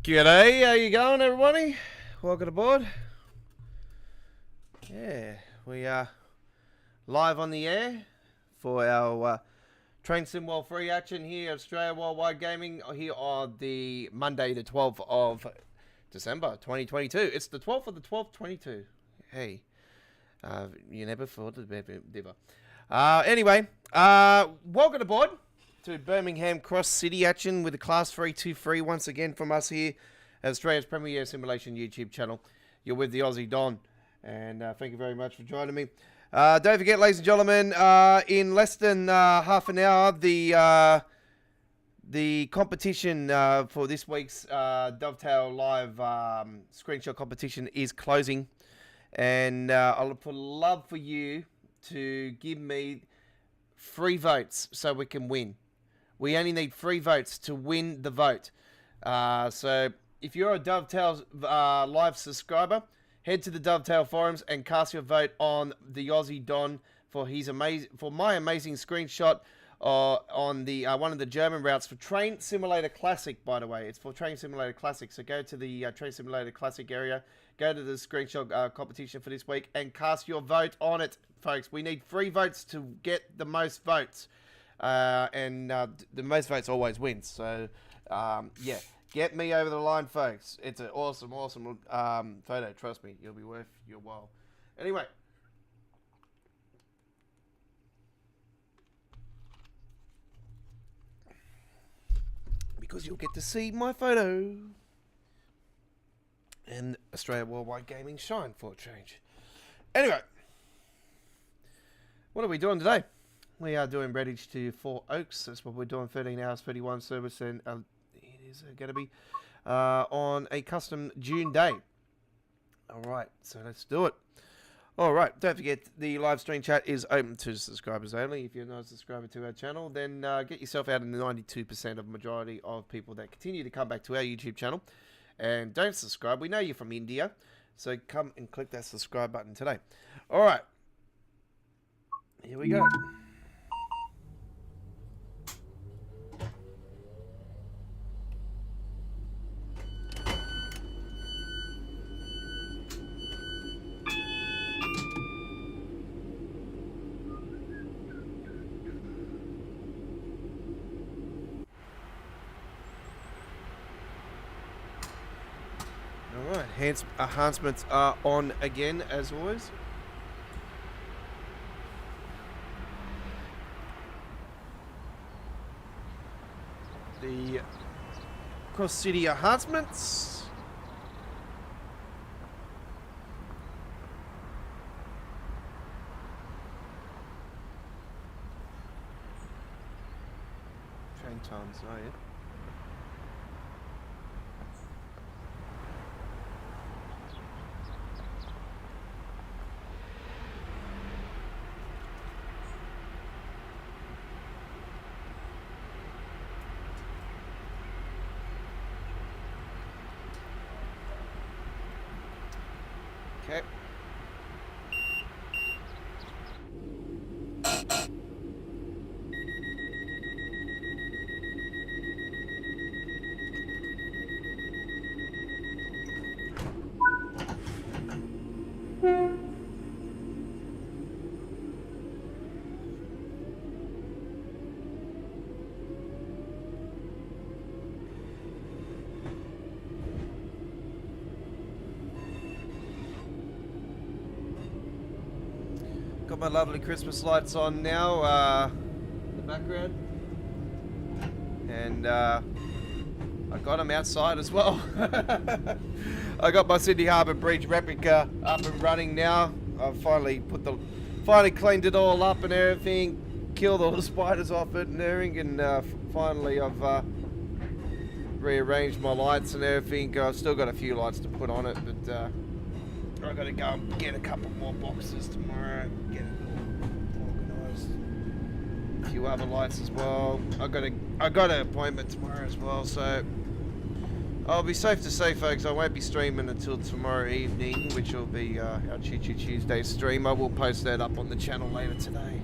G'day, how you going everybody? Welcome aboard. Yeah, we are live on the air for our Train Sim World free action here at Australia Worldwide Gaming here on the Monday the 12th of December 2022. It's the 12th of the 12th, 22. Hey, you never thought of it, never. Anyway, welcome aboard to Birmingham Cross City action with the Class 323 once again from us here at Australia's premier simulation YouTube channel. You're with the Aussie Don, and thank you very much for joining me. Don't forget, ladies and gentlemen, in less than half an hour, the competition for this week's Dovetail Live screenshot competition is closing, and I would love for you to give me 3 votes so we can win. We only need 3 votes to win the vote. So if you're a Dovetail Live subscriber, head to the Dovetail forums and cast your vote on the Aussie Don for his my amazing screenshot on the one of the German routes for Train Simulator Classic. By the way, it's for Train Simulator Classic. So go to the Train Simulator Classic area, go to the screenshot competition for this week, and cast your vote on it, folks. We need 3 votes to get the most votes. The most votes always wins. So, yeah, get me over the line, folks. It's an awesome photo. Trust me, you'll be worth your while. Anyway, because you'll get to see my photo and Australia Worldwide Gaming shine for a change. Anyway, what are we doing today? We are doing Redditch to 4 Oaks. That's what we're doing. 13 hours, 31 service, and it is going to be on a custom June day. All right, so let's do it. All right, don't forget the live stream chat is open to subscribers only. If you're not a subscriber to our channel, then get yourself out of the 92% of majority of people that continue to come back to our YouTube channel and don't subscribe. We know you're from India, so come and click that subscribe button today. All right, here we go. Alright, enhancements are on again, as always. The Cross City enhancements. Train times, oh yeah. Okay. Got my lovely Christmas lights on now in the background, and I got them outside as well. I got my Sydney Harbour Bridge replica up and running now. I've finally cleaned it all up and everything, killed all the spiders off it and everything, and finally I've rearranged my lights and everything. I've still got a few lights to put on it, but I've got to go and get a couple more boxes tomorrow, get it all organised. A few other lights as well. I got an appointment tomorrow as well, so I'll be safe to say, folks, I won't be streaming until tomorrow evening, which will be our Choo Choo Tuesday stream. I will post that up on the channel later today.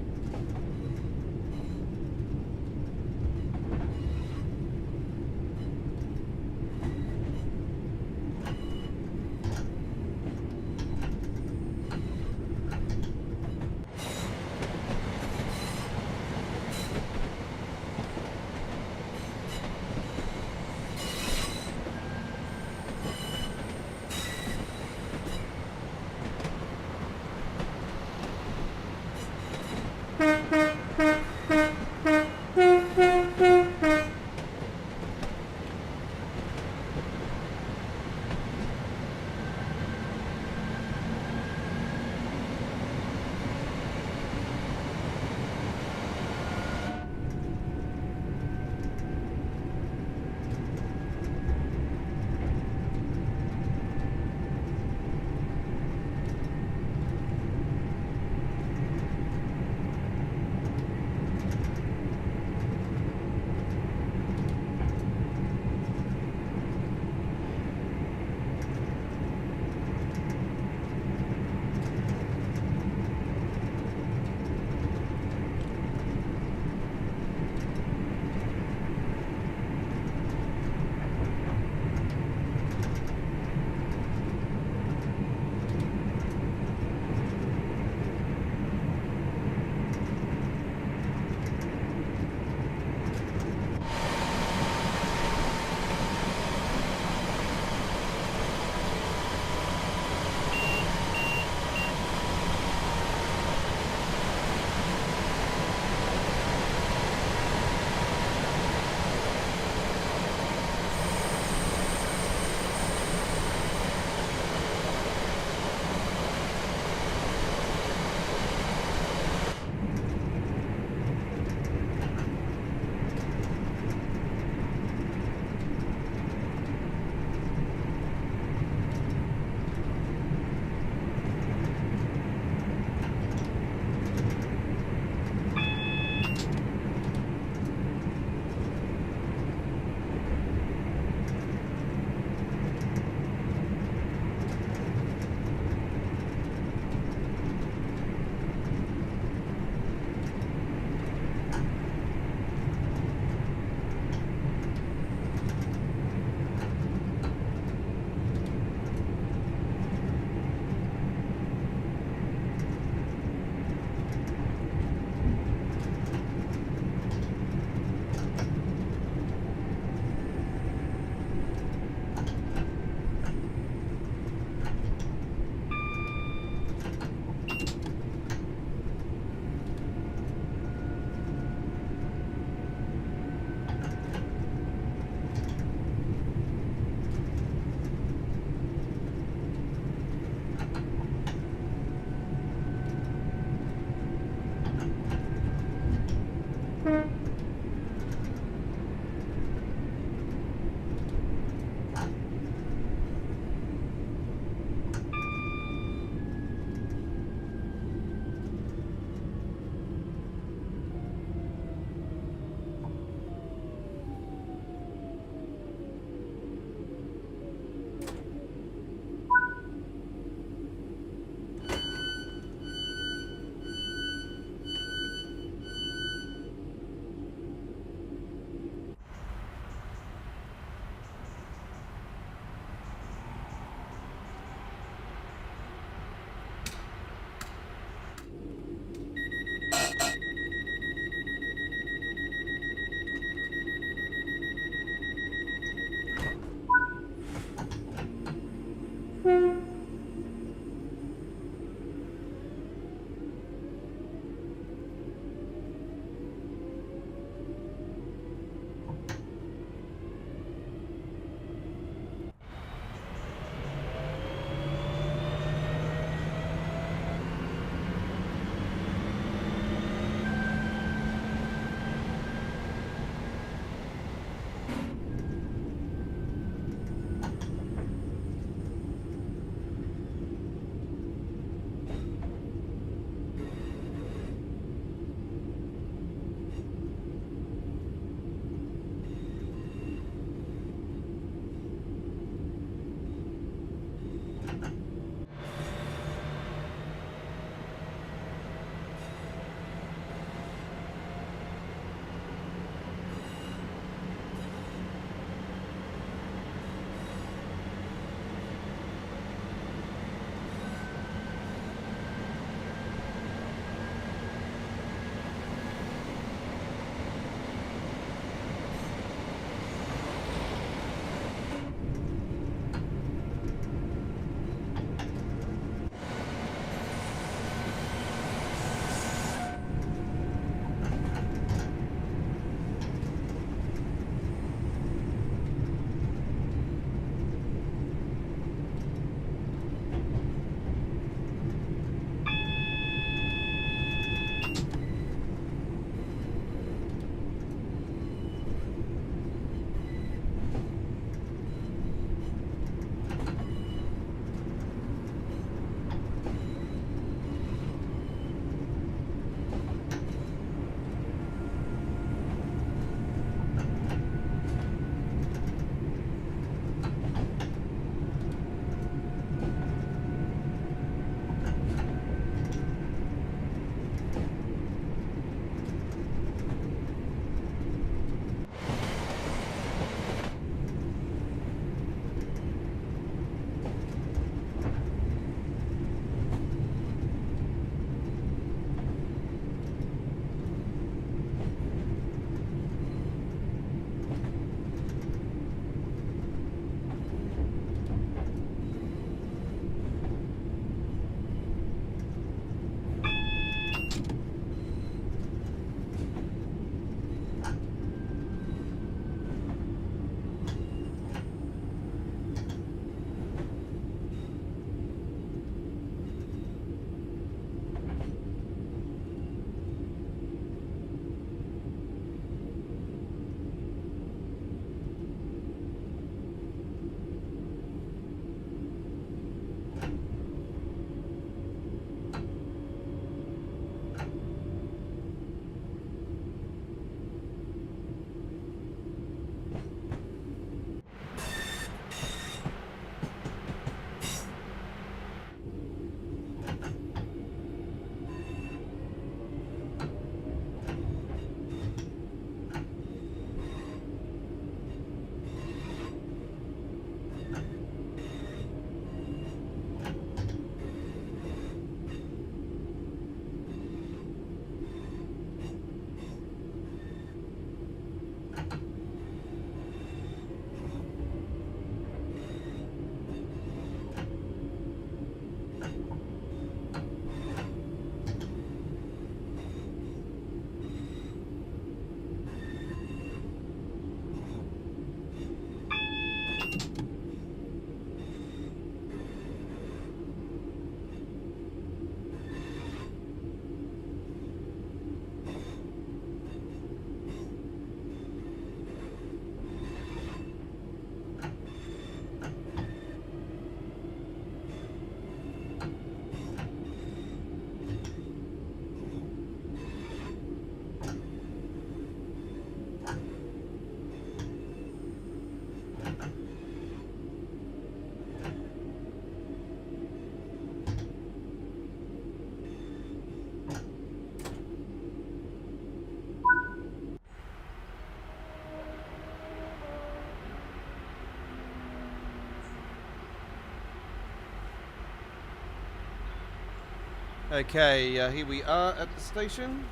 Okay, here we are at the station.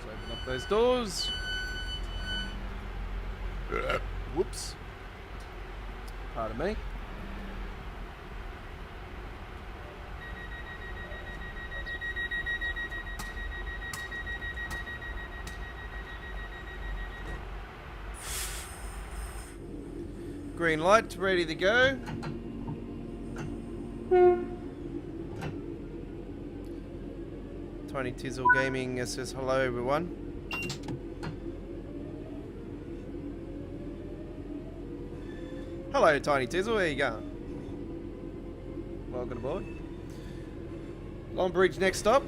Let's open up those doors. Whoops. Pardon me. Green light, ready to go. Tiny Tizzle Gaming says hello everyone. Hello Tiny Tizzle, how you going? Welcome aboard. Longbridge next stop.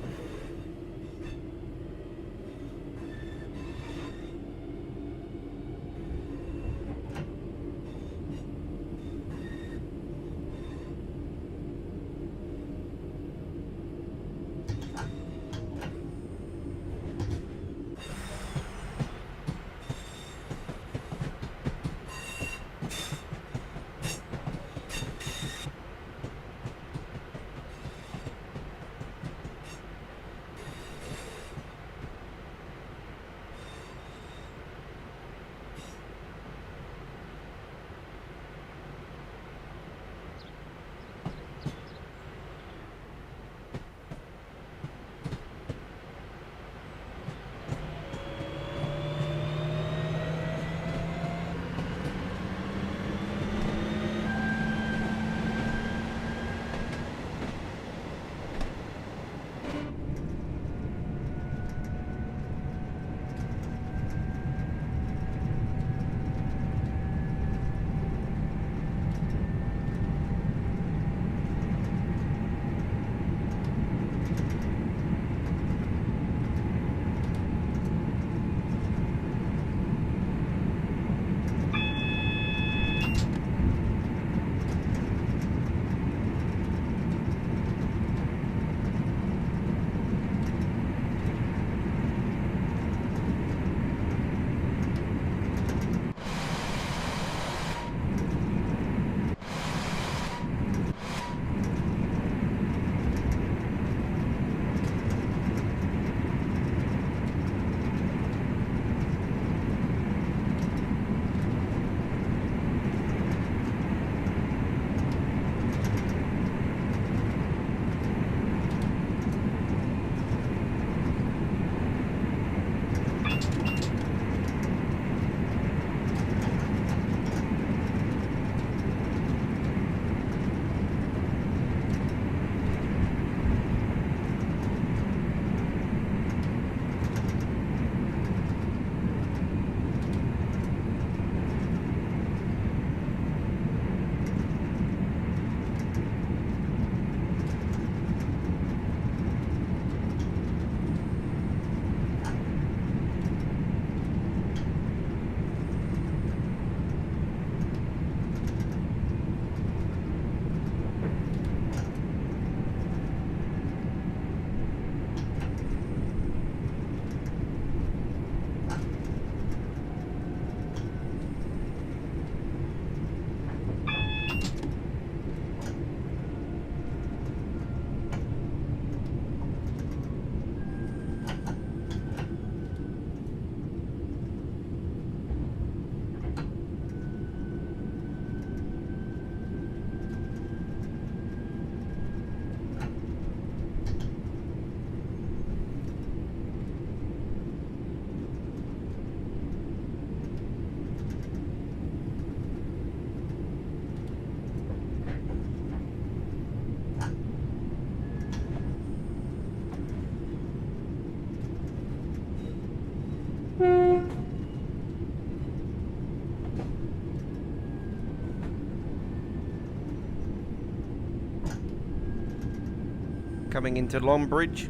Coming into Longbridge.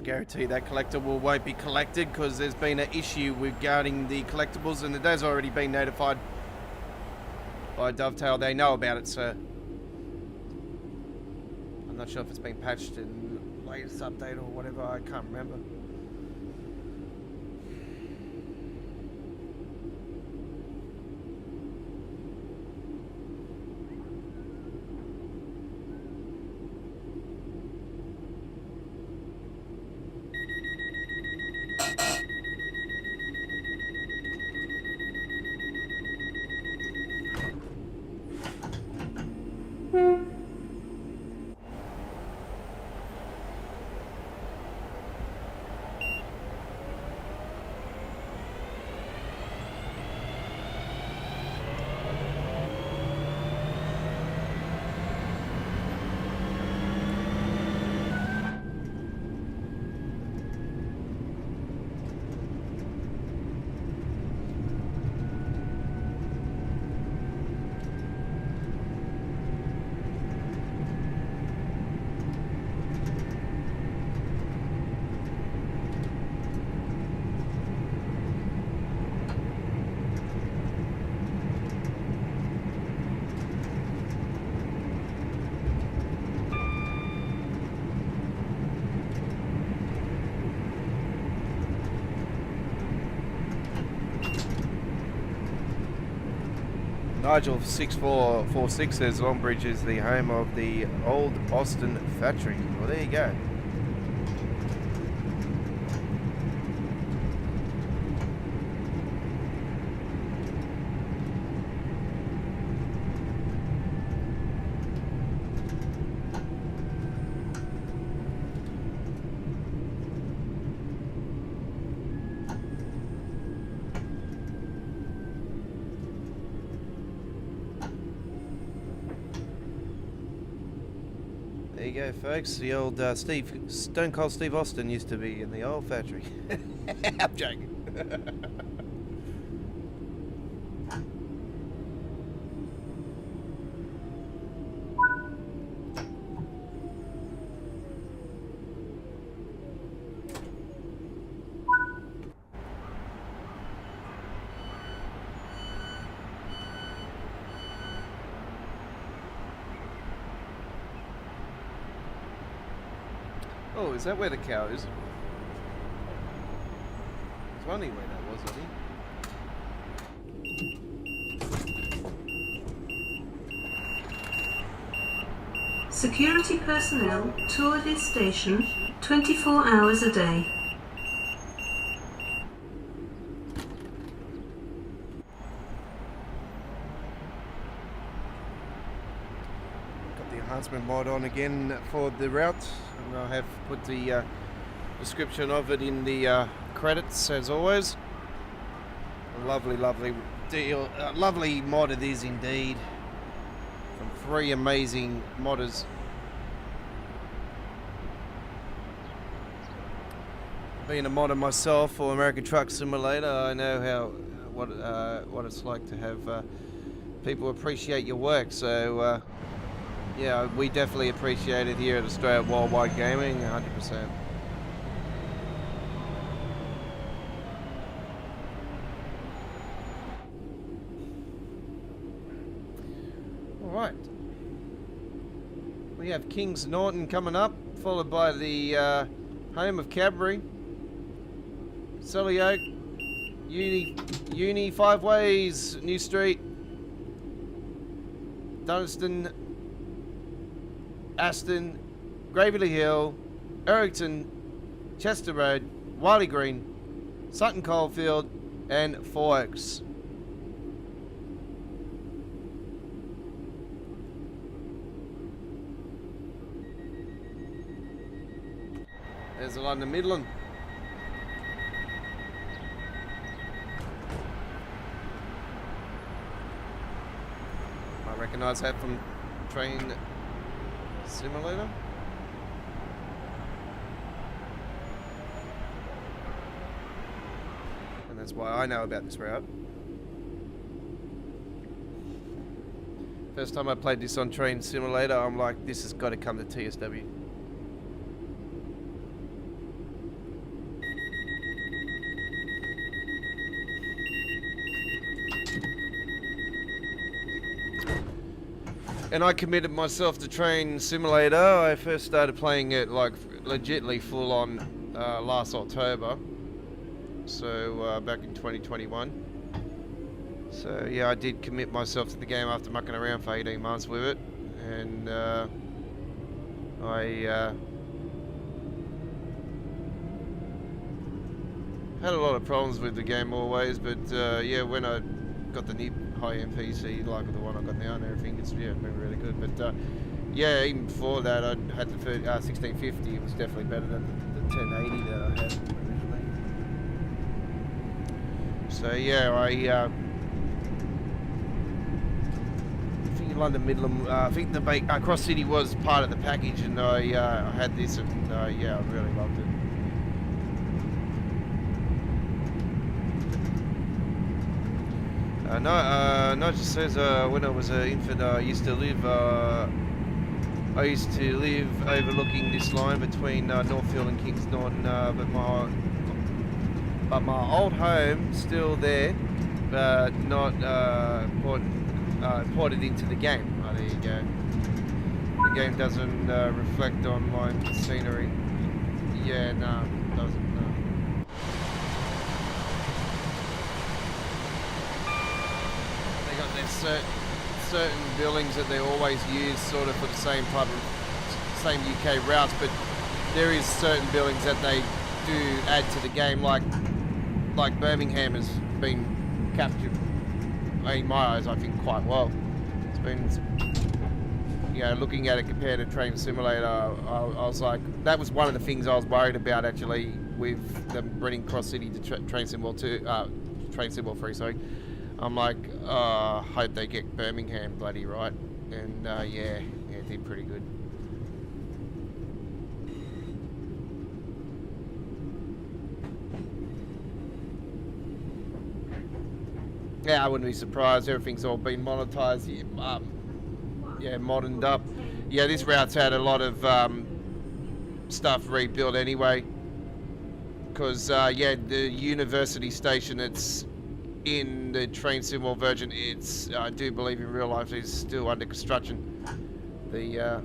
guarantee that collectible won't be collected because there's been an issue regarding the collectibles, and it has already been notified by Dovetail. They know about it, so I'm not sure if it's been patched in the latest update or whatever. I can't remember. Nigel 6446 says Longbridge is the home of the old Austin factory. Well, there you go. There you go, folks. The old Stone Cold Steve Austin used to be in the old factory. I'm joking. Oh, is that where the cow is? I was wondering where that was, I think. Security personnel tour this station 24 hours a day. Got the enhancement mod on again for the route. And I have put the description of it in the credits, as always. A lovely, lovely deal. Lovely mod it is indeed. From 3 amazing modders. Being a modder myself for American Truck Simulator, I know what it's like to have people appreciate your work. So. Yeah, we definitely appreciate it here at Australia Worldwide Gaming, 100%. Alright. We have Kings Norton coming up, followed by the home of Cadbury, Selly Oak, Uni 5 Ways, New Street, Dunstan, Aston, Gravely Hill, Errington, Chester Road, Wiley Green, Sutton Coldfield, and Four Oaks. There's the London Midland. I recognise that from Train Simulator. And that's why I know about this route. First time I played this on Train Simulator, I'm like, this has got to come to TSW. And I committed myself to Train Simulator. I first started playing it like legitly full on last October. So back in 2021. So yeah, I did commit myself to the game after mucking around for 18 months with it. And I had a lot of problems with the game always, but yeah, when I got the new high-end PC like the one I got now and everything, it's been really good. But yeah, even before that, I had the 1650. It was definitely better than the 1080 that I had originally. So yeah, I think London Midland, I think the Cross City was part of the package, and I had this, and yeah, I really loved it. No, just says when I was an infant, I used to live overlooking this line between Northfield and Kingston, but my old home still there, but not ported into the game. Oh, there you go. The game doesn't reflect on my scenery. Yeah, no, it doesn't. No. There's certain buildings that they always use sort of for the same type of same UK routes, but there is certain buildings that they do add to the game, like Birmingham has been captured in my eyes, I think, quite well. It's been, you know, looking at it compared to Train Simulator, I was like, that was one of the things I was worried about actually with them bringing Cross City to Train Simulator 2, Train Simulator 3, sorry. I'm like, hope they get Birmingham bloody right, and yeah, it did pretty good. Yeah, I wouldn't be surprised. Everything's all been monetized, yeah, moderned up. Yeah, this route's had a lot of stuff rebuilt anyway, because yeah, the university station, it's in the Train Simulator version, it's I do believe in real life is still under construction. The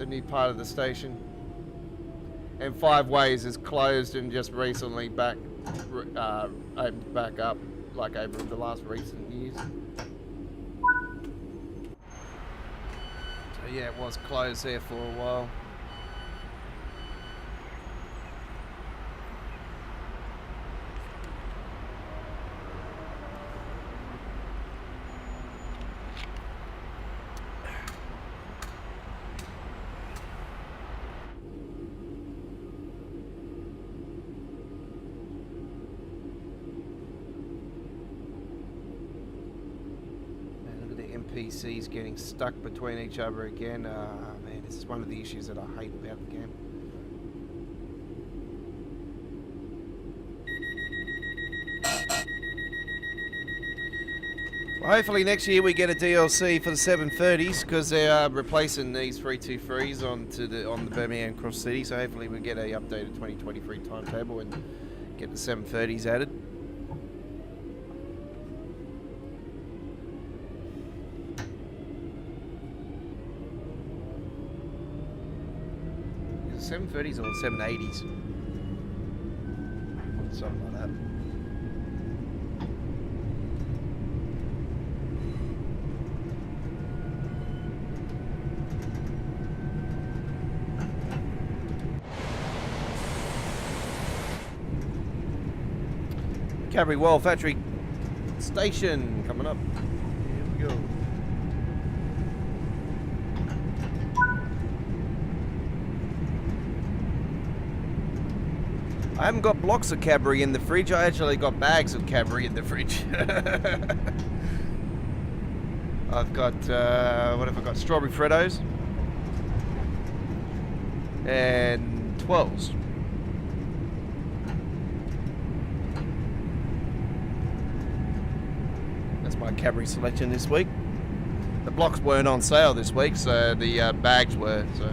new part of the station, and Five Ways is closed and just recently opened back up, like over the last recent years. So yeah, it was closed there for a while. PCs getting stuck between each other again. Man, this is one of the issues that I hate about the game. Well, hopefully next year we get a DLC for the 730s, because they are replacing these 323s on the Birmingham Cross City. So hopefully we get a updated 2023 timetable and get the 730s added. Is it 730s or 780s? Something like that. Cadbury Well Factory Station coming up. Here we go. I haven't got blocks of Cadbury in the fridge. I actually got bags of Cadbury in the fridge. I've got, what have I got? Strawberry Freddos. And 12s. My Cadbury selection this week. The blocks weren't on sale this week, so the bags were, so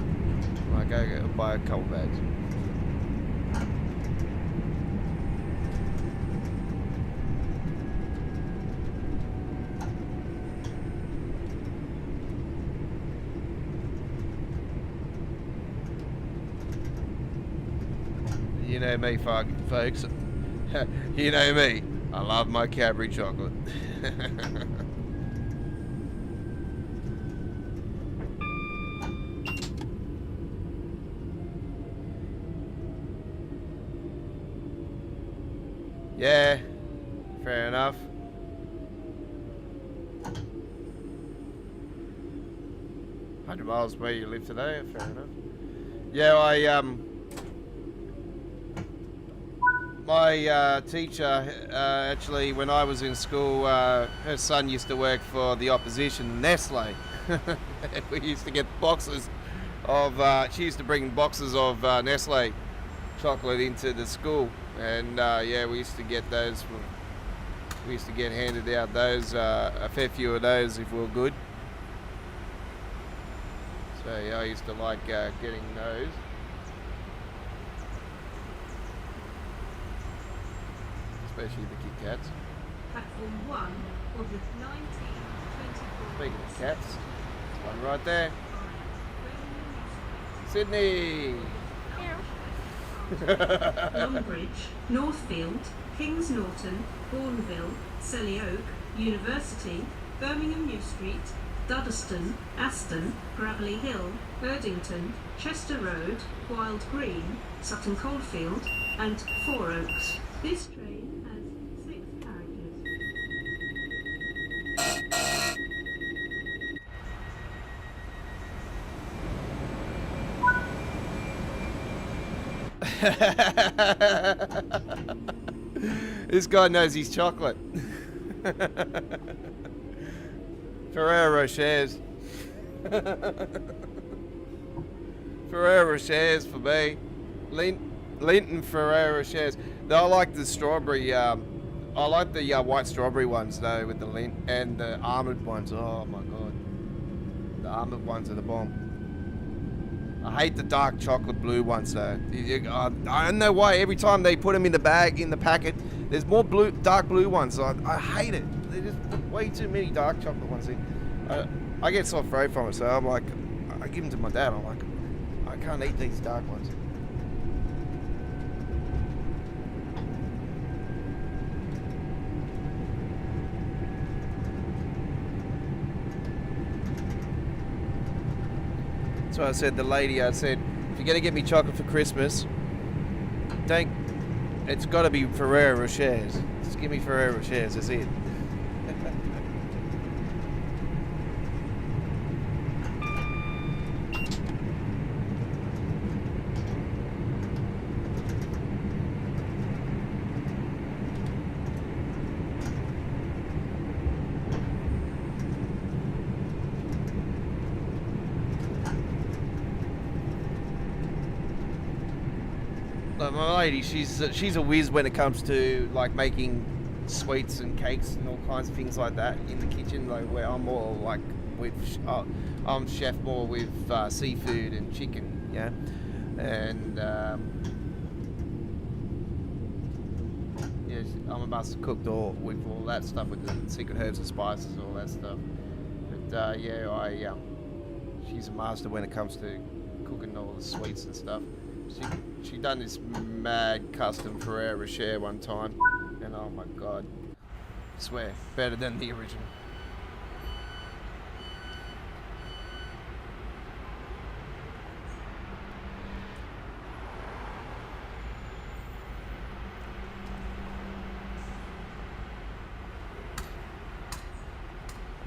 I go buy a couple bags. You know me, folks. You know me. I love my Cadbury chocolate. Yeah, fair enough. $100 where you live today, fair enough. Yeah, my teacher, actually, when I was in school, her son used to work for the opposition, Nestle. We used to get boxes of, she used to bring boxes of Nestle chocolate into the school. And yeah, we used to get those. We used to get handed out those, a fair few of those if we were good. So yeah, I used to like getting those. Especially the Kit Kats. Platform 1 of the 1924. Speaking of cats, there's one right there. Sydney! Longbridge, Northfield, Kings Norton, Bourneville, Selly Oak, University, Birmingham New Street, Duddeston, Aston, Gravelly Hill, Erdington, Chester Road, Wild Green, Sutton Coldfield, and Four Oaks. This train has 6 carriages. This guy knows his chocolate. Ferrero Rochers. Ferrero Rochers for me. Linton Ferrero Rochers. I like the strawberry. I like the white strawberry ones though, with the lint, and the almond ones. Oh my god, the almond ones are the bomb. I hate the dark chocolate blue ones though. I don't know why every time they put them in the bag, in the packet, there's more dark blue ones. I hate it. They just put way too many dark chocolate ones in. I get sore throat from it, so I'm like, I give them to my dad. I'm like, I can't eat these dark ones. So I said, the lady, I said, if you're gonna get me chocolate for Christmas, it's gotta be Ferrero Rochers. Just give me Ferrero Rochers, that's it. My lady, she's a whiz when it comes to like making sweets and cakes and all kinds of things like that in the kitchen. Like where I'm more like I'm chef more with seafood and chicken, yeah, and yeah, I'm a master cook with all that stuff, with the secret herbs and spices, all that stuff. But yeah, she's a master when it comes to cooking all the sweets and stuff. She done this mad custom Ferrero Rocher one time, and oh my god, I swear, better than the original.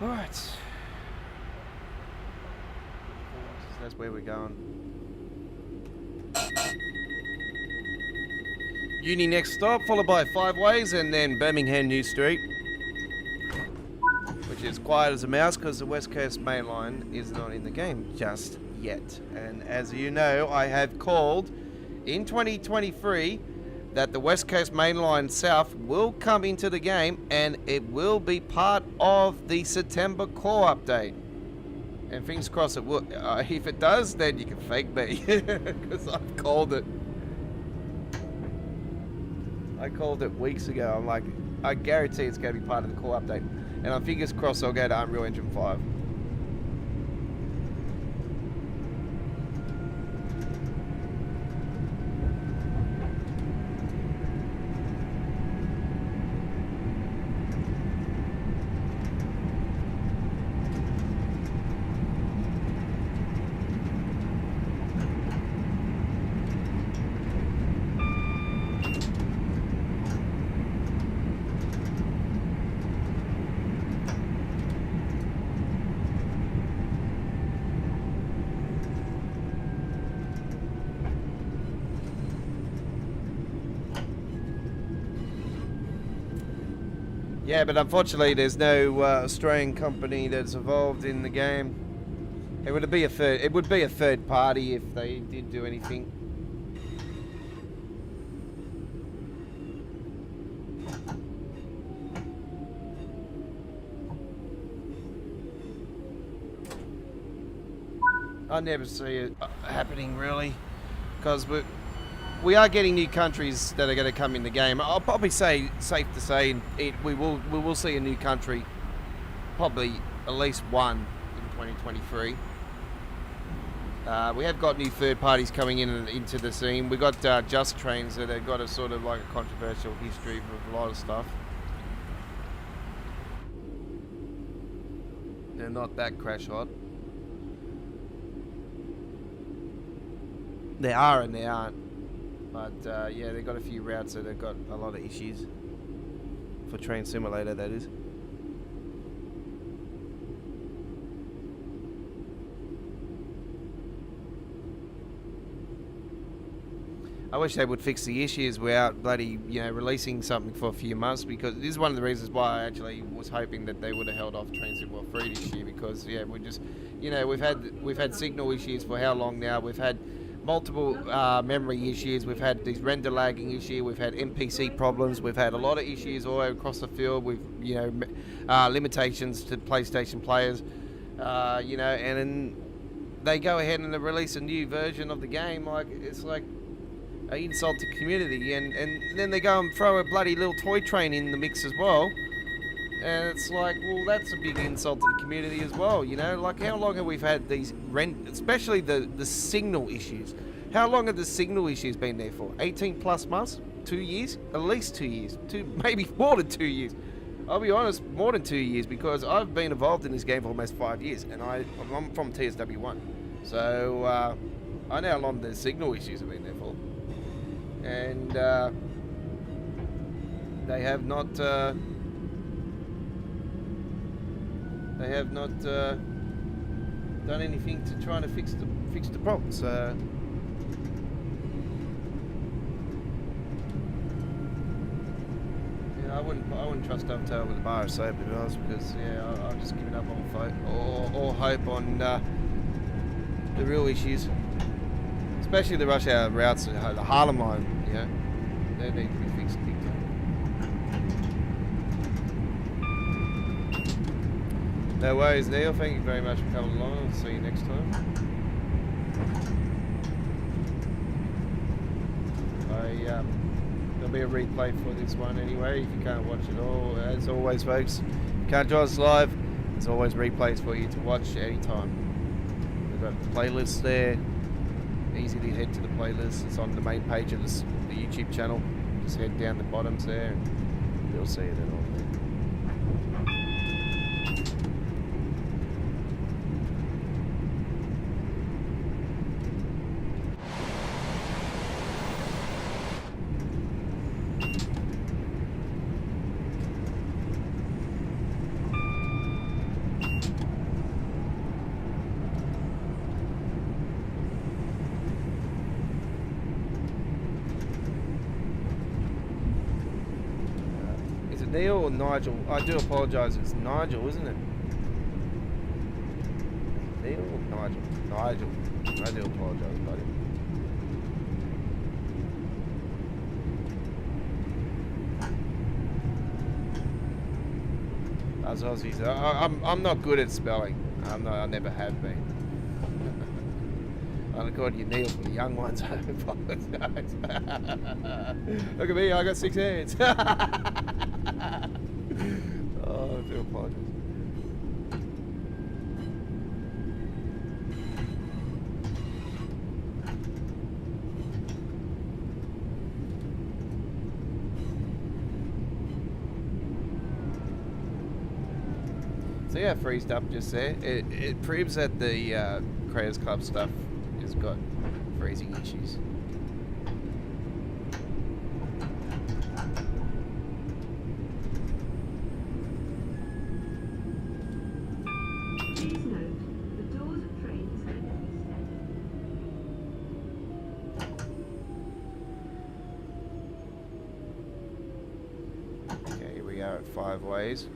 All right, so that's where we're going. Uni next stop, followed by Five Ways, and then Birmingham New Street, which is quiet as a mouse because the West Coast Main Line is not in the game just yet. And as you know, I have called in 2023 that the West Coast Main Line South will come into the game, and it will be part of the September core update. And fingers crossed it will. If it does, then you can fake me, because I've called it. I called it weeks ago. I'm like, I guarantee it's going to be part of the core update. And I'm fingers crossed I'll go to Unreal Engine 5. Yeah, but unfortunately, there's no Australian company that's involved in the game. It would be a third. It would be a third party if they did do anything. I never see it happening really, because we are getting new countries that are going to come in the game. I'll probably say, safe to say, we will see a new country, probably at least one in 2023. We have got new third parties coming in into the scene. We got Just Trains that have got a sort of like a controversial history with a lot of stuff. They're not that crash hot. They are and they aren't. But yeah, they've got a few routes that have got a lot of issues. For Train Simulator, that is. I wish they would fix the issues without bloody, releasing something for a few months, because this is one of the reasons why I actually was hoping that they would have held off Train Sim World 3 this year, because yeah, we just, we've had signal issues for how long now? We've had multiple memory issues, we've had these render lagging issues, we've had NPC problems, we've had a lot of issues all across the field with, limitations to PlayStation players, and then they go ahead and they release a new version of the game, like, it's like an insult to community, and then they go and throw a bloody little toy train in the mix as well, and it's like, well, that's a big insult to the community as well, like, how long have we had these especially the signal issues? How long have the signal issues been there for? 18 plus months? 2 years? At least 2 years. Maybe more than 2 years. I'll be honest, more than 2 years, because I've been involved in this game for almost 5 years, and I'm from TSW1, so I know how long the signal issues have been there for. And they have not done anything to try to fix the problem. So yeah, I wouldn't trust Dovetail with the bar safe, to be honest, because yeah, I've just given up on hope or hope on the real issues. Especially the rush hour routes, the Harlem line, they need to be fixed big time. No worries, Neil. Thank you very much for coming along. I'll see you next time. There'll be a replay for this one anyway, if you can't watch it all. As always, folks, if you can't join us live, there's always replays for you to watch anytime. We've got playlists there. Easy to head to the playlist. It's on the main page of the YouTube channel. Just head down the bottoms there and you'll see it at all there. Neil or Nigel? I do apologise, it's Nigel, isn't it? Neil or Nigel? Nigel. I do apologise, buddy. As Aussies, I'm not good at spelling. I never have been. I'll call you Neil for the young ones. I apologise. Look at me, I got 6 hands. Oh, I do apologise. So yeah, freezed up just there. It proves that the Creators Club stuff has got freezing issues. Garrett 5 ways.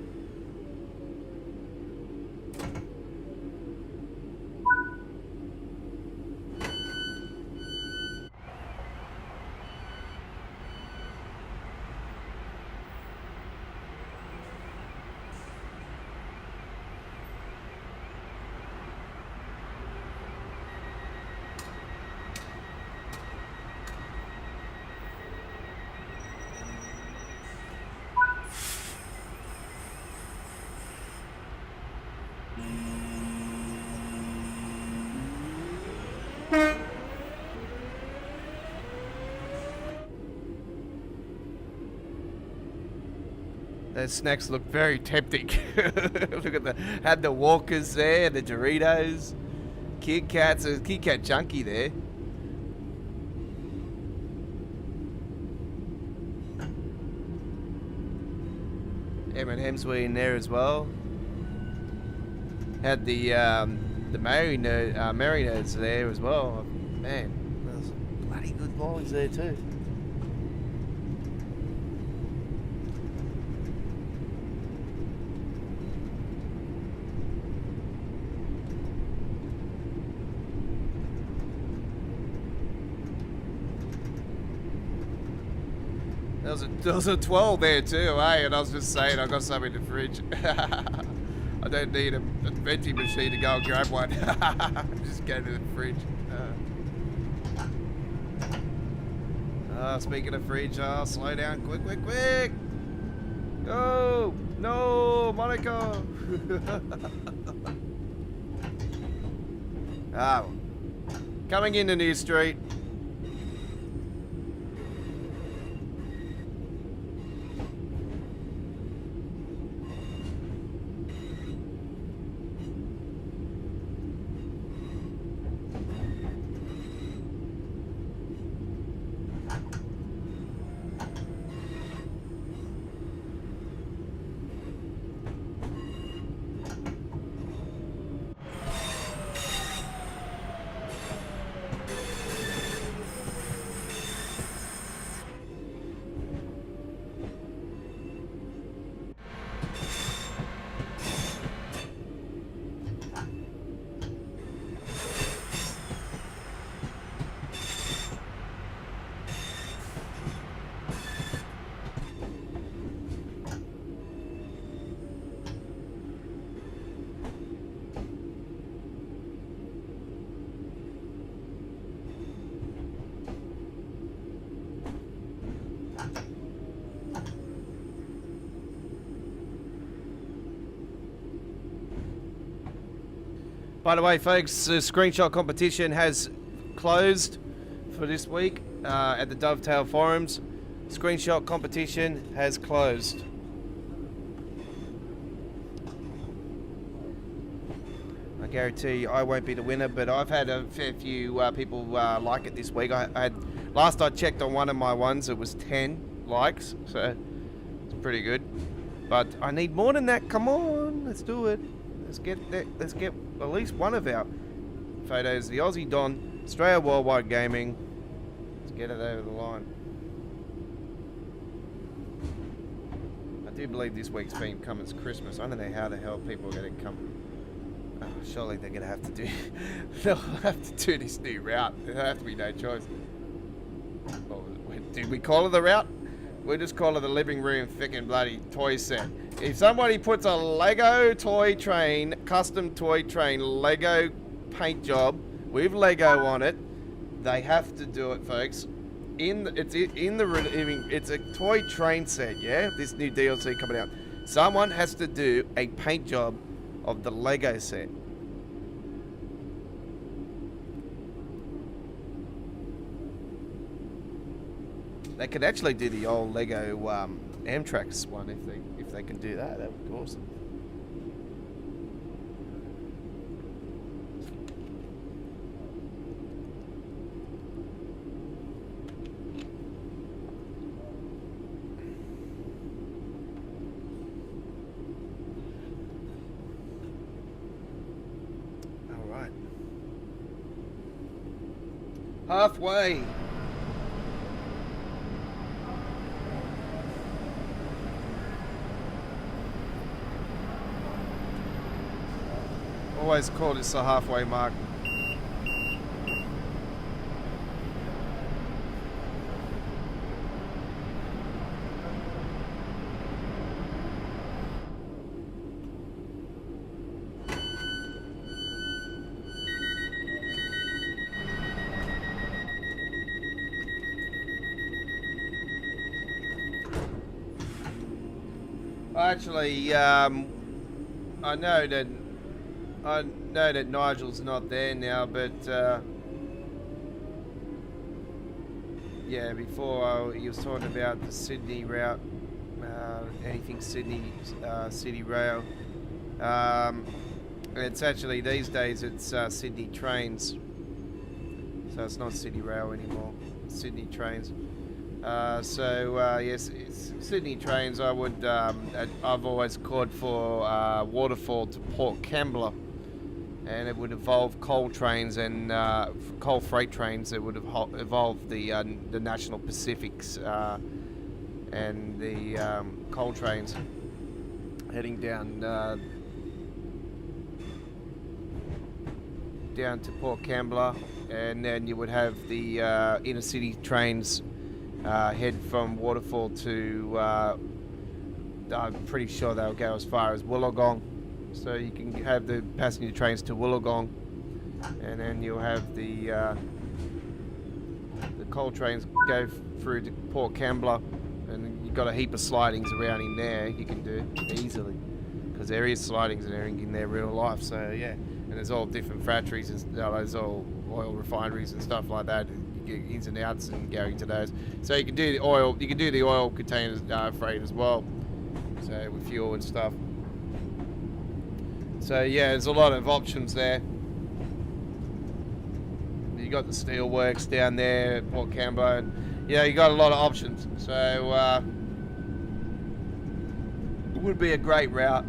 Those snacks look very tempting. Look at had the Walkers there, the Doritos, Kit Kats, a Kit Kat junkie there. M&M's were in there as well. Had the marinades there as well. Man, there's bloody good lollies there too. There was a 12 there too, eh? And I was just saying, I got some in the fridge. I don't need a vending machine to go and grab one. Just go to the fridge. Speaking of fridge, slow down, quick, quick, quick! Go! No, Monaco! Coming into New Street. By the way, folks, the screenshot competition has closed for this week at the Dovetail forums. Screenshot competition has closed. I guarantee you I won't be the winner, but I've had a fair few people like it this week. Last I checked on one of my ones, it was 10 likes, so it's pretty good. But I need more than that. Come on, let's do it. Let's get that. Let's get at least one of our photos. The Aussie Don, Australia Worldwide Gaming. Let's get it over the line. I do believe this week's theme comes Christmas. I don't know how the hell people are going to come. Oh, surely they're going to have to do. They'll have to do this new route. There'll have to be no choice. Oh, did we call it the route? We'll just call it the living room frickin' bloody toy set. If somebody puts a Lego toy train, custom toy train, Lego paint job with Lego on it, they have to do it, folks. It's a toy train set, yeah? This new DLC coming out. Someone has to do a paint job of the Lego set. They could actually do the old Lego Amtrak's one if they can do that. That would be awesome. All right. Halfway. always call this the halfway mark. Actually, I know that Nigel's not there now, but yeah, before he was talking about the Sydney route, anything Sydney City Rail. It's actually these days it's Sydney Trains, so it's not City Rail anymore. It's Sydney Trains. Yes, it's Sydney Trains. I've always called for Waterfall to Port Kembla, and it would evolve coal trains and coal freight trains. It would evolve the National Pacifics and the coal trains heading down to Port Kembla, and then you would have the inner city trains head from Waterfall to, I'm pretty sure they'll go as far as Wollongong. So you can have the passenger trains to Wollongong, and then you'll have the coal trains go through to Port Kembla, and you've got a heap of slidings around in there you can do easily, because there is slidings and everything in there real life. So yeah, and there's all different factories and there's all oil refineries and stuff like that. Ins and outs and go into those, so you can do the oil. You can do the oil containers freight as well, so with fuel and stuff. So yeah, there's a lot of options there. You got the steelworks down there at Port Kembla, and yeah, you got a lot of options. So it would be a great route.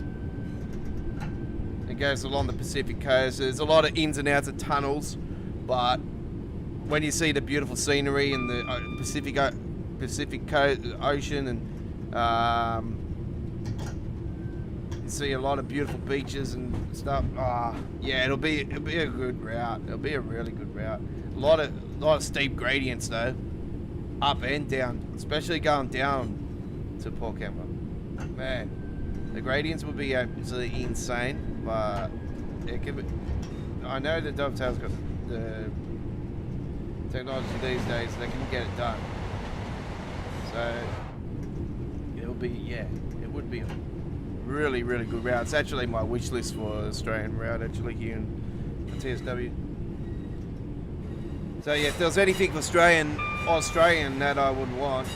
It goes along the Pacific coast. There's a lot of ins and outs of tunnels, but when you see the beautiful scenery in the Pacific Ocean, and you see a lot of beautiful beaches and stuff. Yeah, it'll be a good route. It'll be a really good route. A lot of steep gradients though, up and down, especially going down to Port Kembla. Man, the gradients would be absolutely insane, but it could be. I know the Dovetail's got the technology these days, they can get it done. So it'll be, yeah, it would be a really, really good route. It's actually my wish list for Australian route, actually, here in TSW. So yeah, if there was anything Australian that I would want,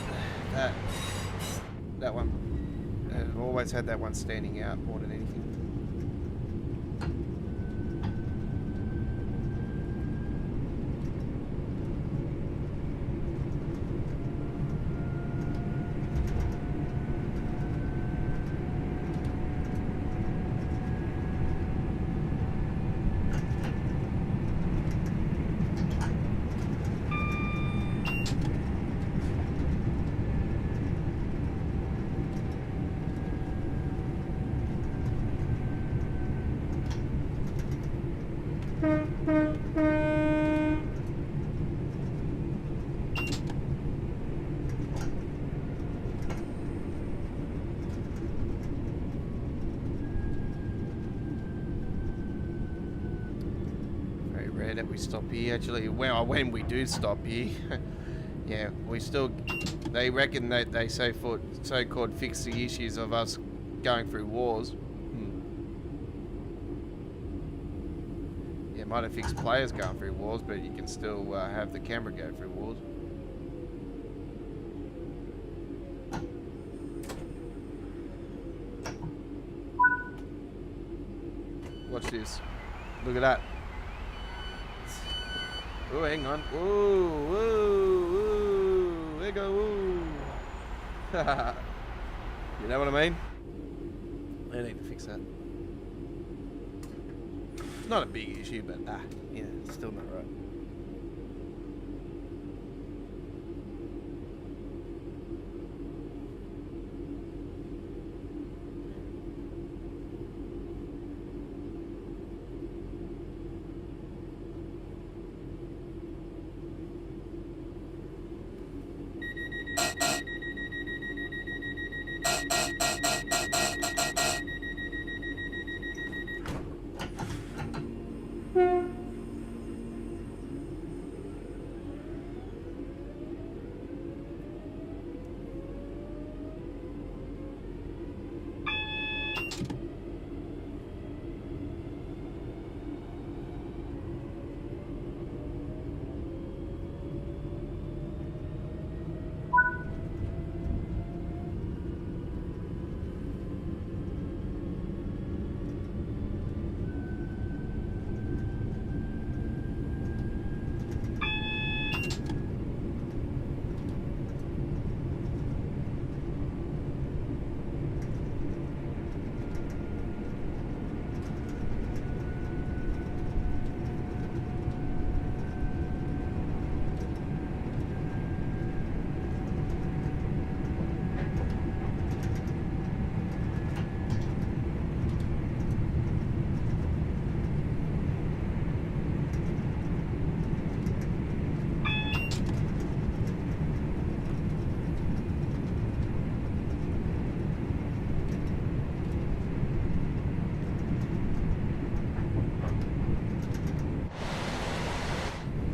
that one. I've always had that one standing out more than anything. That we stop here. Actually, well, when we do stop here, yeah, they reckon that they so-called fix the issues of us going through wars. Yeah, might have fixed players going through wars, but you can still have the camera go through wars. Watch this. Look at that. Oh, hang on. Whoa, whoa, whoa. There you go, whoa. You know what I mean? They need to fix that. It's not a big issue, but yeah, it's still not right.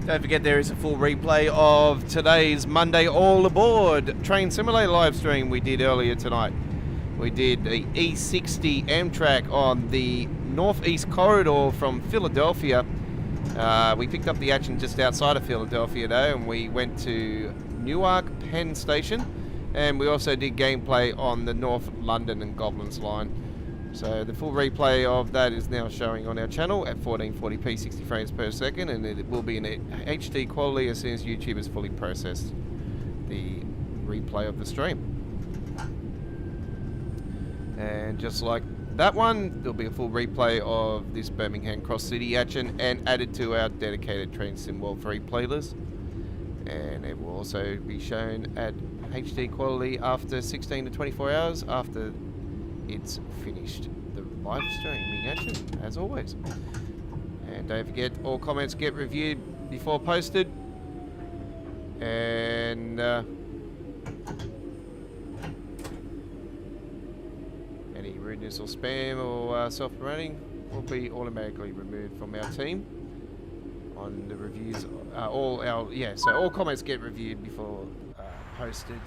Don't forget there is a full replay of today's Monday All Aboard Train Simulator live stream we did earlier tonight. We did the E60 Amtrak on the Northeast Corridor from Philadelphia. We picked up the action just outside of Philadelphia though, and we went to Newark Penn Station, and we also did gameplay on the North London and Goblins line. So the full replay of that is now showing on our channel at 1440p 60 frames per second, and it will be in HD quality as soon as YouTube has fully processed the replay of the stream. And just like that one, there'll be a full replay of this Birmingham Cross City action and added to our dedicated Train Sim World 3 playlist. And it will also be shown at HD quality after 16 to 24 hours after it's finished the live streaming action, as always. And don't forget, all comments get reviewed before posted. And any rudeness or spam or self-promoting will be automatically removed from our team on the reviews. So all comments get reviewed before posted.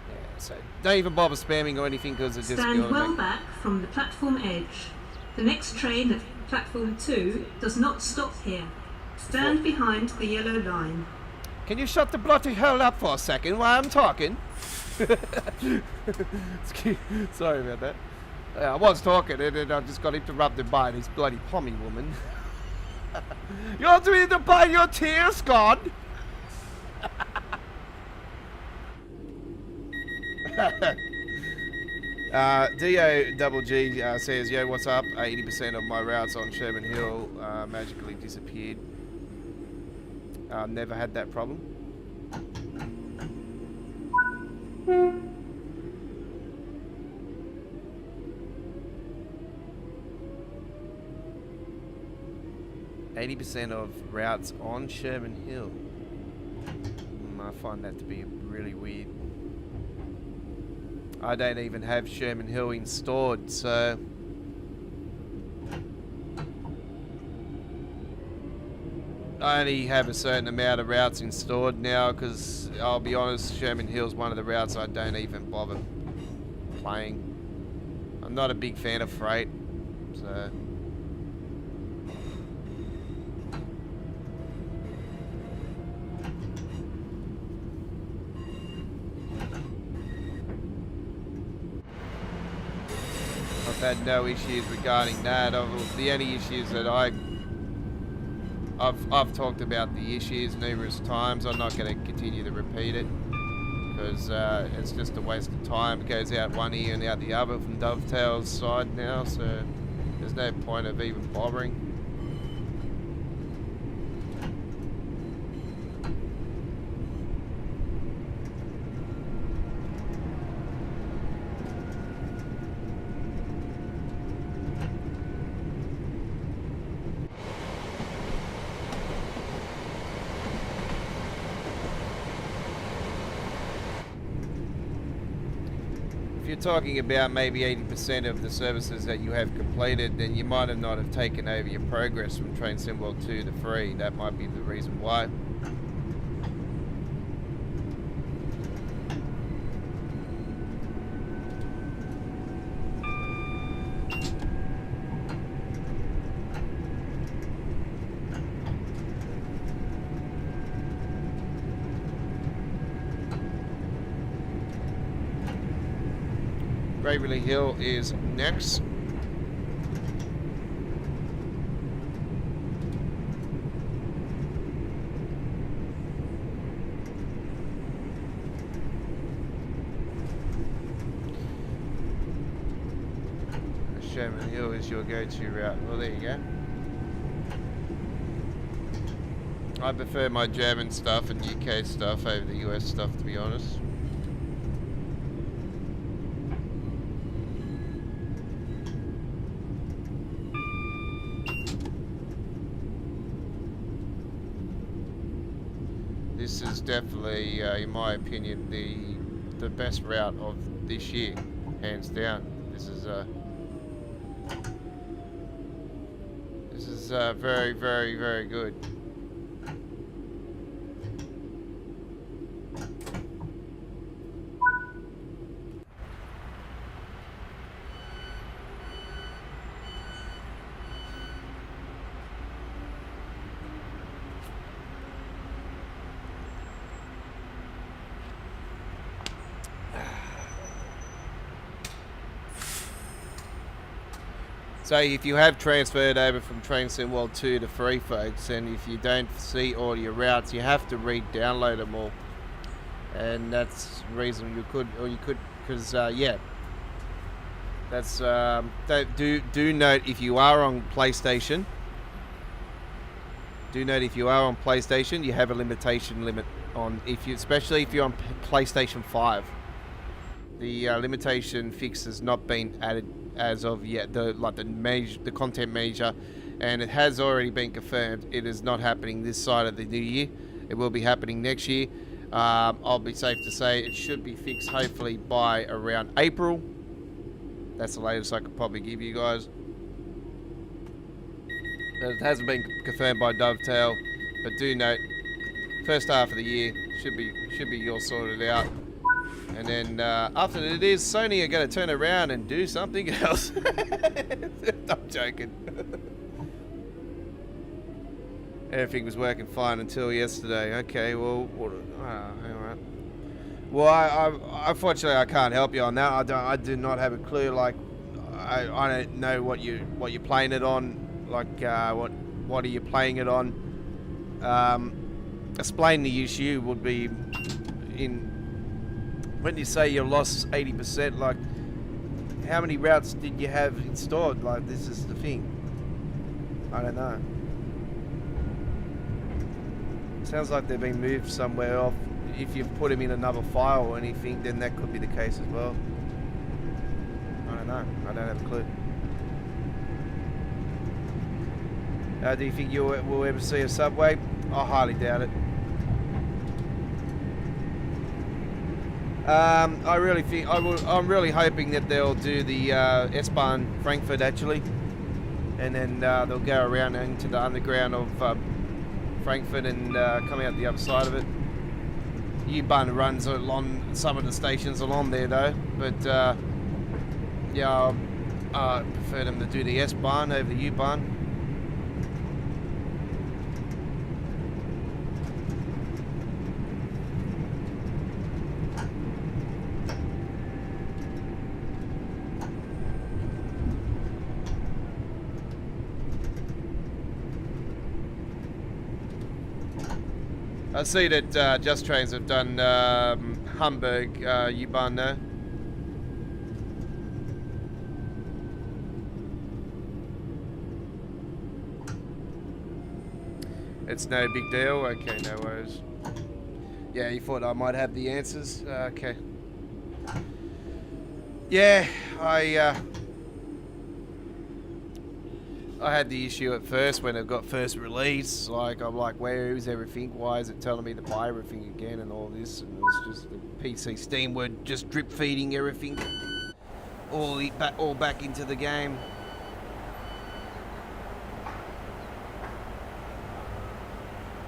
Yeah, so don't even bother spamming or anything because it just Stand well back from the platform edge. The next train at platform 2 does not stop here. Stand behind the yellow line. Can you shut the bloody hell up for a second while I'm talking? Sorry about that. I was talking and then I just got interrupted by this bloody pommy woman. You want me to buy your tears, God? DO-double-G says, yo, what's up? 80% of my routes on Sherman Hill magically disappeared. Never had that problem. %80 of routes on Sherman Hill. I find that to be really weird. I don't even have Sherman Hill installed, so I only have a certain amount of routes installed now because I'll be honest, Sherman Hill's one of the routes I don't even bother playing. I'm not a big fan of freight, so I've had no issues regarding that. The only issues that I've talked about the issues numerous times. I'm not going to continue to repeat it because it's just a waste of time. It goes out one ear and out the other from Dovetail's side now, so there's no point of even bothering. Talking about maybe 80% of the services that you have completed, then you might have not have taken over your progress from Train Sim World 2 to 3. That might be the reason why. Railworks Hill is next. Sherman Hill is your go-to route. Well, there you go. I prefer my German stuff and UK stuff over the US stuff, to be honest. This is definitely, in my opinion, the best route of this year, hands down. This is very, very, very good. So if you have transferred over from TrainSim World 2 to 3, folks, and if you don't see all your routes, you have to re-download them all. And that's the reason you could, because yeah. That's do note if you are on PlayStation. Do note if you are on PlayStation, you have a limitation limit on especially if you're on PlayStation 5. The limitation fix has not been added as of yet. The content measure, and it has already been confirmed. It is not happening this side of the new year. It will be happening next year. I'll be safe to say it should be fixed hopefully by around April. That's the latest I could probably give you guys. But it hasn't been confirmed by Dovetail. But do note, first half of the year should be all sorted out. And then after it is, Sony are going to turn around and do something else. I'm joking. Everything was working fine until yesterday. Okay, well, alright. Well, I unfortunately I can't help you on that. I do not have a clue. Like, I don't know what you're playing it on. Like, what are you playing it on? Explain the issue would be when you say you lost 80%. Like, how many routes did you have installed? Like, this is the thing. I don't know. Sounds like they've been moved somewhere off. If you've put them in another file or anything, then that could be the case as well. I don't know. I don't have a clue. Do you think you will ever see a subway? I highly doubt it. I really think I'm really hoping that they'll do the S-Bahn Frankfurt actually, and then they'll go around into the underground of Frankfurt and come out the other side of it. U-Bahn runs along some of the stations along there though, but yeah, I prefer them to do the S-Bahn over the U-Bahn. I see that Just Trains have done Hamburg U-Bahn now. It's no big deal. Okay, no worries. Yeah, you thought I might have the answers. Okay. Yeah, I had the issue at first when it got first released. Like, I'm like, where is everything? Why is it telling me to buy everything again and all this? And it was just the PC Steam were just drip feeding everything all back into the game.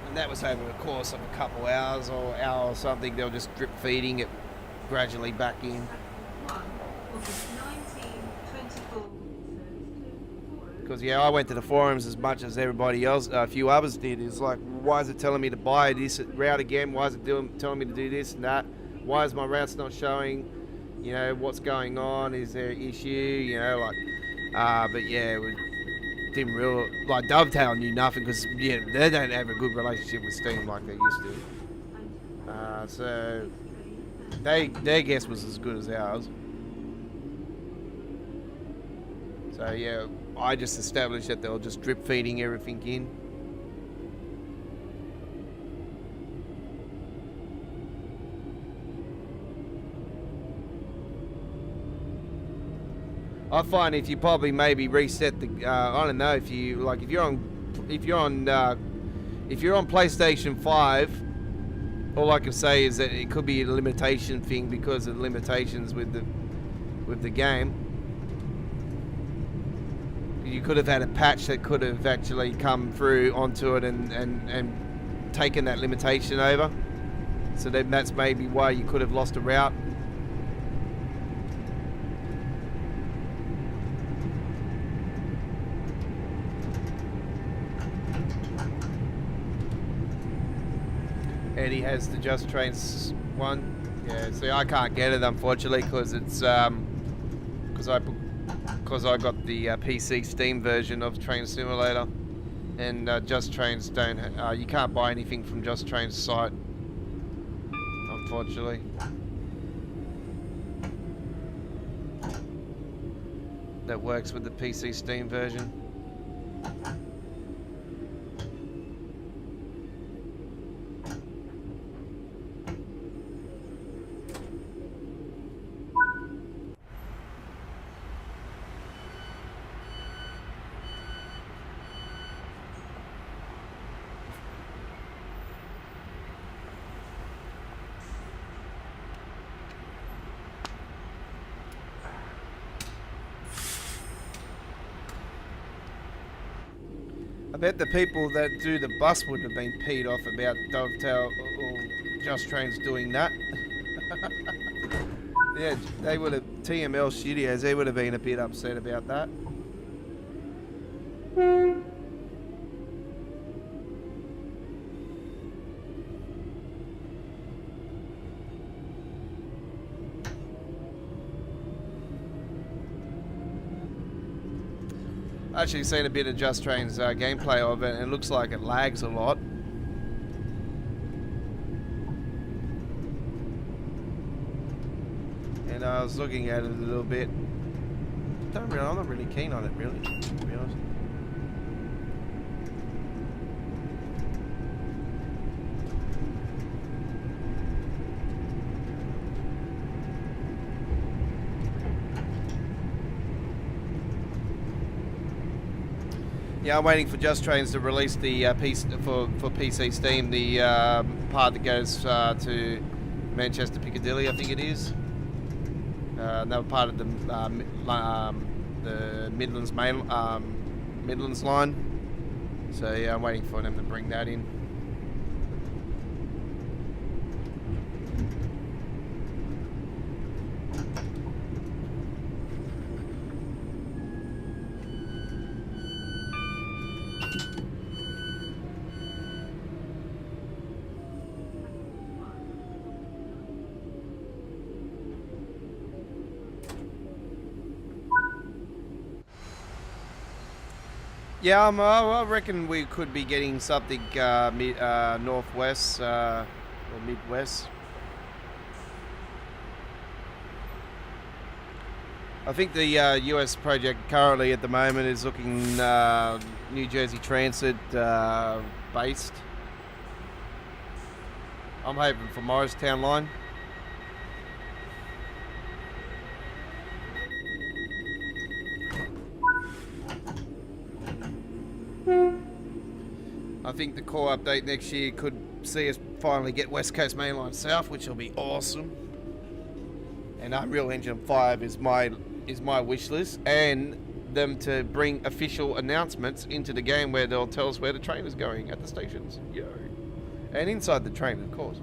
And that was over the course of a couple hours or hour or something. They were just drip feeding it gradually back in. Because yeah, I went to the forums as much as everybody else, a few others did. It's like, why is it telling me to buy this route again? Why is it telling me to do this and that? Why is my routes not showing? You know, what's going on? Is there an issue? You know, like, but yeah, we didn't really, like, Dovetail knew nothing because yeah, they don't have a good relationship with Steam like they used to. So their guess was as good as ours. So yeah, I just established that they'll just drip feeding everything in. I find if you probably maybe reset the, I don't know, if you're on PlayStation 5, all I can say is that it could be a limitation thing because of the limitations with the game. You could have had a patch that could have actually come through onto it and taken that limitation over. So then that's maybe why you could have lost a route. Eddie has the Just Trains one. Yeah, see, I can't get it unfortunately because it's because I put because I got the PC Steam version of Train Simulator, and Just Trains don't. You can't buy anything from Just Train's site, unfortunately. That works with the PC Steam version. I bet the people that do the bus would have been peed off about Dovetail or Just Trains doing that. Yeah, they would have, TML Studios, they would have been a bit upset about that. I actually seen a bit of Just Train's gameplay of it, and it looks like it lags a lot. And I was looking at it a little bit. I'm not really keen on it, really, to be honest. Yeah, I'm waiting for Just Trains to release the piece for PC Steam, the part that goes to Manchester Piccadilly, I think it is. They were part of the Midlands Midlands line. So yeah, I'm waiting for them to bring that in. Yeah, I reckon we could be getting something northwest or midwest. I think the US project currently at the moment is looking New Jersey Transit based. I'm hoping for Morristown line. I think the core update next year could see us finally get West Coast Mainline South, which will be awesome. And Unreal Engine 5 is my wish list, and them to bring official announcements into the game where they'll tell us where the train is going at the stations. Yo. And inside the train, of course.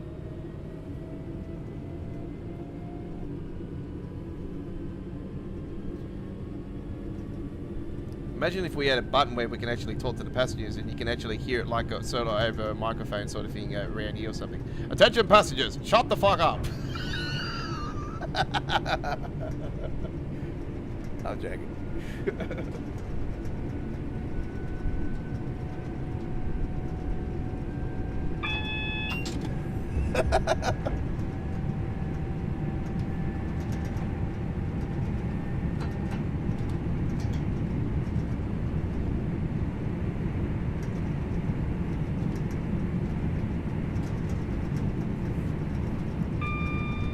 Imagine if we had a button where we can actually talk to the passengers and you can actually hear it like a, sort of over a microphone sort of thing around here or something. Attention passengers, shut the fuck up. I'm joking.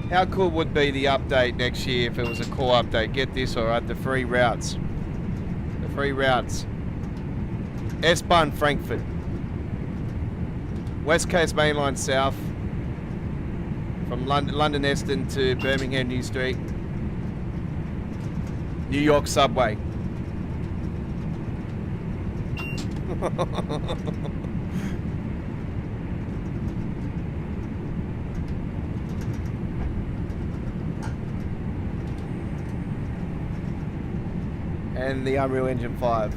How cool would be the update next year if it was a core update? Get this, alright, the free routes. The free routes. S-Bahn Frankfurt. West Coast Mainline South. From London Eston to Birmingham New Street. New York Subway. And the Unreal Engine 5.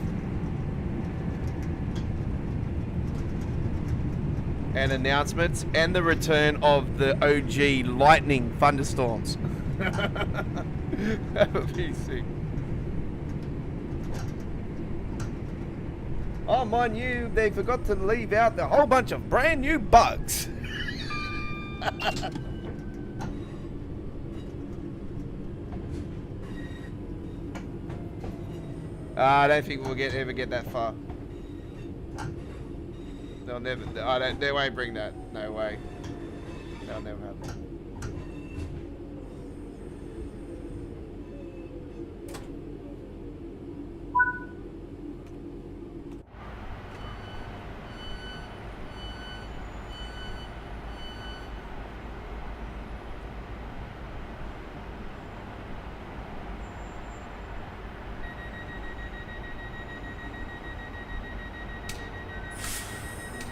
And announcements, and the return of the OG lightning thunderstorms. That would be sick. Oh, mind you, they forgot to leave out a whole bunch of brand new bugs. I don't think we'll ever get that far. They'll never. They won't bring that. No way. That'll never happen.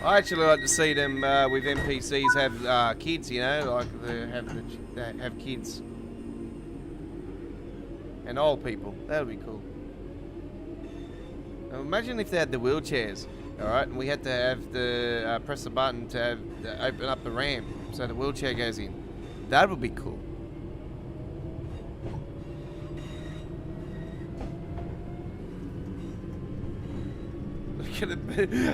I actually like to see them with NPCs have kids, you know, like they have kids and old people. That would be cool. Now imagine if they had the wheelchairs, all right, and we had to have the press the button to open up the ramp so the wheelchair goes in. That would be cool.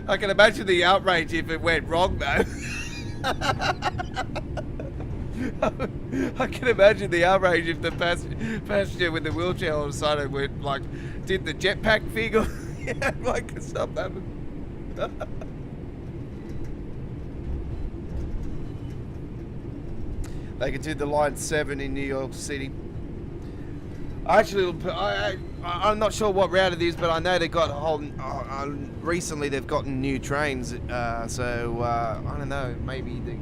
I can imagine the outrage if it went wrong, though. I can imagine the outrage if the passenger with the wheelchair all of a sudden went, like, did the jetpack thing or yeah, like stuff happened. They could do the Line 7 in New York City. Actually, I'm not sure what route it is, but I know they got a whole. Recently, they've gotten new trains, so I don't know. Maybe they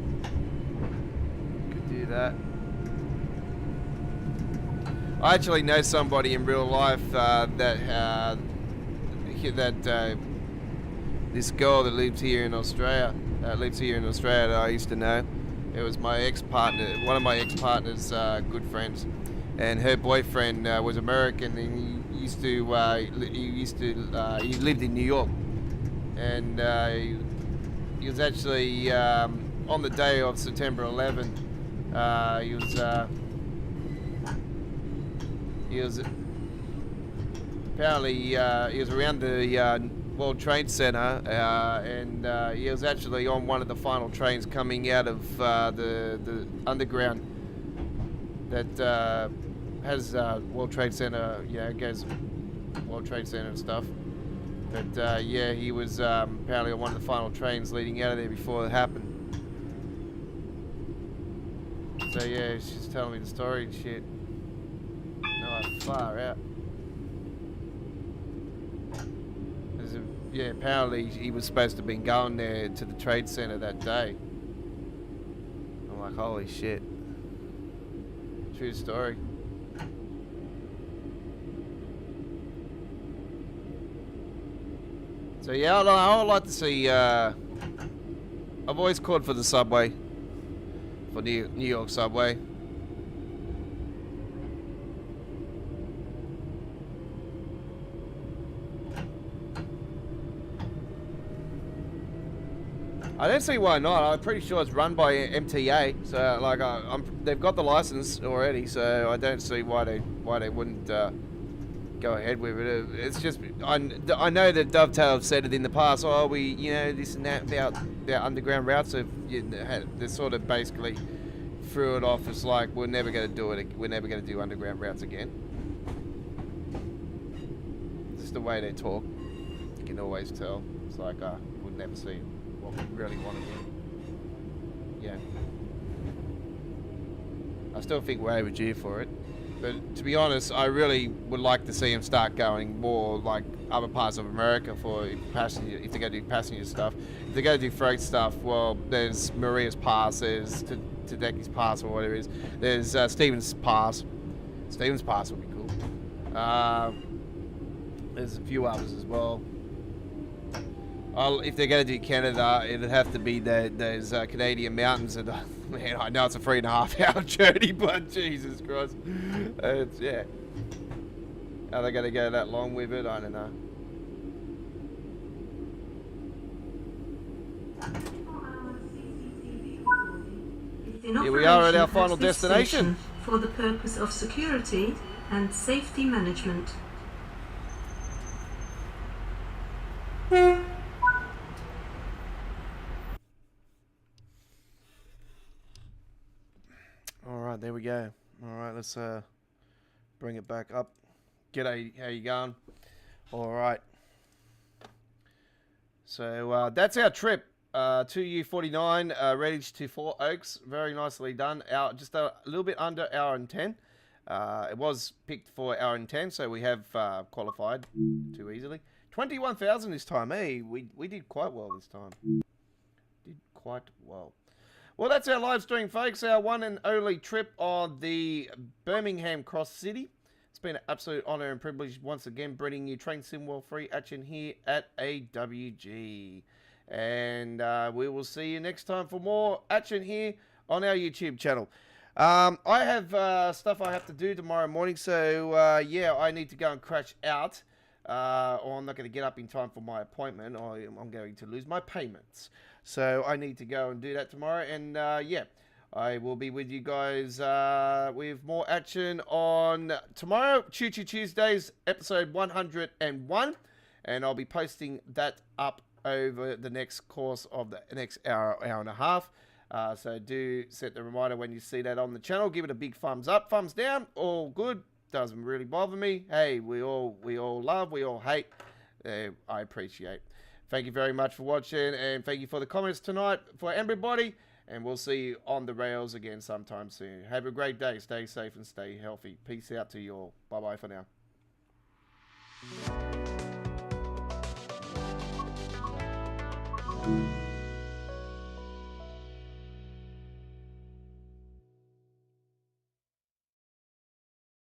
could do that. I actually know somebody in real life that this girl that lives here in Australia, that I used to know. It was my ex-partner, one of my ex-partner's good friends. And her boyfriend was American, and he lived in New York, and he was actually on the day of September 11th. He was apparently he was around the World Trade Center, and he was actually on one of the final trains coming out of the underground that has World Trade Center, yeah, goes World Trade Center and stuff. But yeah, he was apparently on one of the final trains leading out of there before it happened. So yeah, she's telling me the story and shit. No, far out. Yeah, apparently he was supposed to have been going there to the Trade Center that day. I'm like, holy shit. True story. So yeah, I would like to see, I've always called for the subway, for New York subway. I don't see why not. I'm pretty sure it's run by MTA, so like they've got the license already, so I don't see why they wouldn't go ahead with it. It's just I know that Dovetail have said it in the past. Oh, this and that about their underground routes. So they sort of basically threw it off as like we're never going to do it. We're never going to do underground routes again. Just the way they talk, you can always tell. It's like we'll never see what we really want to do. Yeah. I still think we're overdue for it. But to be honest, I really would like to see them start going more like other parts of America for passenger. If they're going to do passenger stuff, if they're going to do freight stuff, well, there's Maria's Pass, there's Tadeki's Pass or whatever it is. There's Stevens Pass. Stevens Pass would be cool. There's a few others as well. If they're going to do Canada, it'd have to be those Canadian mountains. And man, I know it's a 3.5 hour journey, but Jesus Christ, yeah. Are they going to go that long with it? I don't know. Here we are at our final destination. For the purpose of security and safety management. we go. All right, let's bring it back up. G'day, how you going? All right. So that's our trip. 2U49, Redditch to Four Oaks. Very nicely done. Just a little bit under hour and 10. It was picked for hour and 10, so we have qualified too easily. 21,000 this time. Hey, we did quite well this time. Did quite well. Well, that's our live stream, folks. Our one and only trip on the Birmingham Cross City. It's been an absolute honour and privilege once again bringing you Train Sim World free action here at AWG. And we will see you next time for more action here on our YouTube channel. I have stuff I have to do tomorrow morning, so yeah, I need to go and crash out. Or I'm not going to get up in time for my appointment, or I'm going to lose my payments. So I need to go and do that tomorrow. And yeah, I will be with you guys with more action on tomorrow, Choo Choo Tuesdays, episode 101. And I'll be posting that up over the next course of the next hour and a half. So do set the reminder when you see that on the channel. Give it a big thumbs up, thumbs down, all good. Doesn't really bother me. Hey, we all love, we all hate. I appreciate. Thank you very much for watching, and thank you for the comments tonight for everybody. And we'll see you on the rails again sometime soon. Have a great day. Stay safe and stay healthy. Peace out to you all. Bye-bye for now.